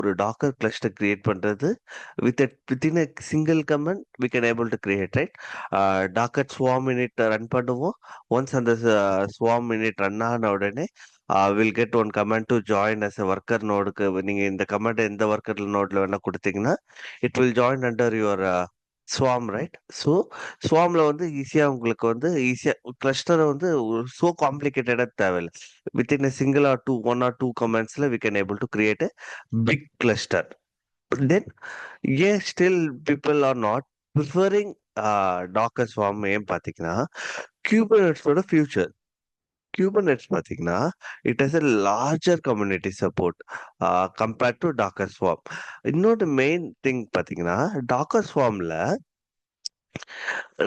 ஒரு Docker cluster create பண்றது within a single command we can able to create, right? Docker swarm init run பண்ணுவோம். Once அந்த swarm init run ஆன உடனே will get one command to join as a worker நோடுக்கு. நீங்க இந்த command எந்த worker நோட்ல வேணா கொடுத்தீங்கன்னா it will join under your swarm, right? So ஸ்வார்ம்ல வந்து ஈஸியா உங்களுக்கு வந்து ஈஸியா கிளஸ்டரை வந்து சோ காம்ப்ளிகேட்டடா தேவையில்லை. Within a single or two one or two கமெண்ட்ஸ்ல we can able to create a big cluster. Then ஏன் still people are not preferring Docker swarm ஏன் பார்த்தீங்கன்னா கியூபர்நெட்ஸோட ஃபியூச்சர். கியூபர்நெட்ஸ் பார்த்தீங்கன்னா it has a larger community support compared to Docker swarm. இன்னொரு main thing பார்த்தீங்கன்னா Docker ஸ்வார்ம்ல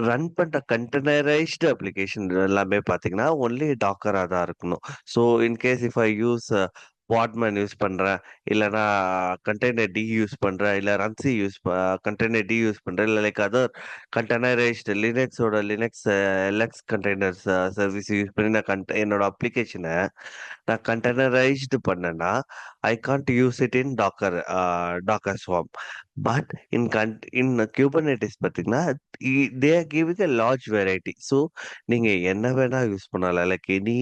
ரன் பண்ற கண்டெய்னரைஸ்டு அப்ளிகேஷன் எல்லாமே பார்த்தீங்கன்னா ஒன்லி டாக்கரா தான் இருக்கணும். So in case if I use Podman use பண்றேன், இல்லைன்னா கண்டெய்னர் டி யூஸ் பண்றேன், இல்லை ரன்சி கண்டெய்னர் டி யூஸ் பண்றேன், இல்லை லைக் அதர் கண்டெய்னரைஸ்டு லினக்ஸோட Linux LX containers service use பண்ணி நான் என்னோட அப்ளிகேஷனை நான் கண்டெய்னரைஸ்டு பண்ணேன்னா I can't use it in Docker swarm. But in Kubernetes பார்த்தீங்கன்னா they are giving a large variety. So நீங்க என்ன வேணா யூஸ் பண்ணலாம். Like any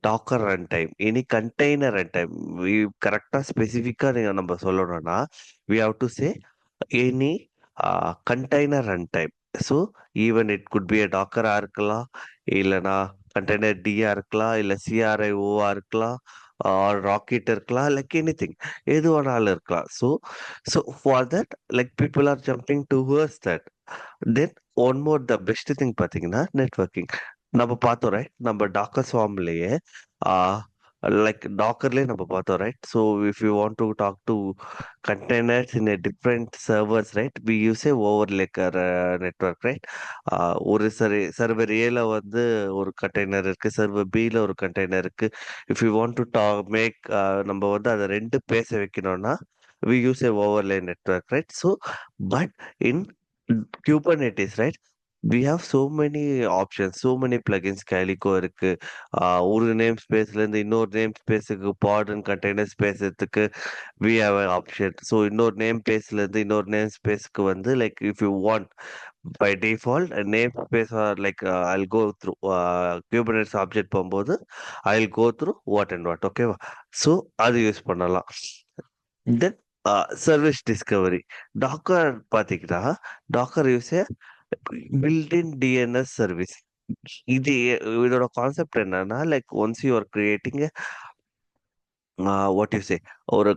Docker run time, any container run time. கரெக்டாக ஸ்பெசிஃபிக்காக நீங்கள் நம்ம சொல்லணும்னா we have to say any container run time. So even it could B a டாக்கரா இருக்கலாம், இல்லைனா கண்டெய்னர் டியா இருக்கலாம், இல்லை சிஆர்ஐஓவா இருக்கலாம், ராக்கெட் இருக்கலாம், லைக் எனி திங் எது வேணாலும் இருக்கலாம். So for that like people are jumping towards that. Then one more the best thing பார்த்தீங்கன்னா நெட்வொர்க்கிங். நம்ம பார்த்தோம், ரைட்? நம்ம டாக்கர் ஸ்வார்ம்லயே லைக் டாக்கர்லயே நம்ம பார்த்தோம், right? So if you want to talk to containers in a different servers, right? We use a overlayer network, right? ஒரு server ஏல வந்து ஒரு கண்டெய்னர் இருக்கு, சர்வர் பில ஒரு கண்டெய்னர் இருக்கு. If you want to make நம்ம வந்து அதை ரெண்டு பேச வைக்கணும்னா we use a overlay network, right? So but in Kubernetes, right, we have so many options, so many plugins. Calico இருக்கு. ஒரு நேம் ஸ்பேஸ்ல இருந்து இன்னொரு நேம் ஸ்பேஸுக்கு பாட் அண்ட் கண்டெய்னர் ஸ்பேஸுக்கு we have an option. So இன்னொரு நேம் ஸ்பேஸ்ல இருந்து இன்னொரு நேம் ஸ்பேஸ்க்கு வந்து like if you want by default name space like I'll go through Kubernetes object போகும்போது I'll go through what and what. ஓகேவா? ஸோ அது யூஸ் பண்ணலாம். Then service discovery. டாக்கர் பார்த்தீங்கன்னா Docker use built-in DNS service. இது இதோட concept என்னன்னா like once you are creating what you say ஒரு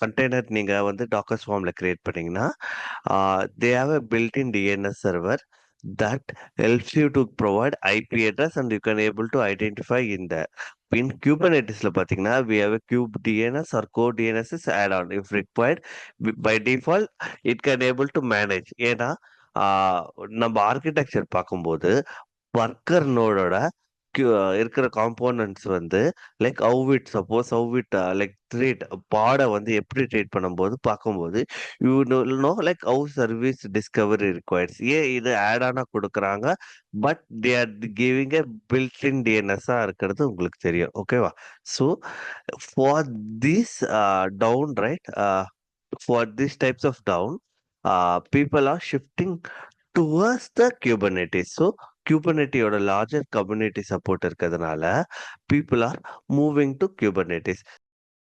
container நீங்க வந்து டாக்கர் ஸ்வார்ம்ல கிரியேட் பண்ணீங்கன்னா they have a built-in DNS server that helps you to provide IP address and you can able to identify in Kubernetesல பார்த்தீங்கன்னா we have a kube DNS or core DNS is add-on if required. By default it can able to manage. ஏன்னா நம்ம architecture பார்க்கும்போது worker நோடோட இருக்கிற components வந்து like how it like treat பாடை வந்து எப்படி treat பண்ணும்போது பார்க்கும்போது you know like how service discovery requires. ஏன் இது ஆட் ஆனா கொடுக்குறாங்க, but they are giving a built-in டிஎன்எஸ்ஸா இருக்கிறது உங்களுக்கு தெரியும். ஓகேவா? So for this down, right, for this types of down people are shifting towards the Kubernetes. So குபர்நெட்டியோட லார்ஜர் கம்யூனிட்டி சப்போர்ட் இருக்கிறதுனால people are moving to Kubernetes.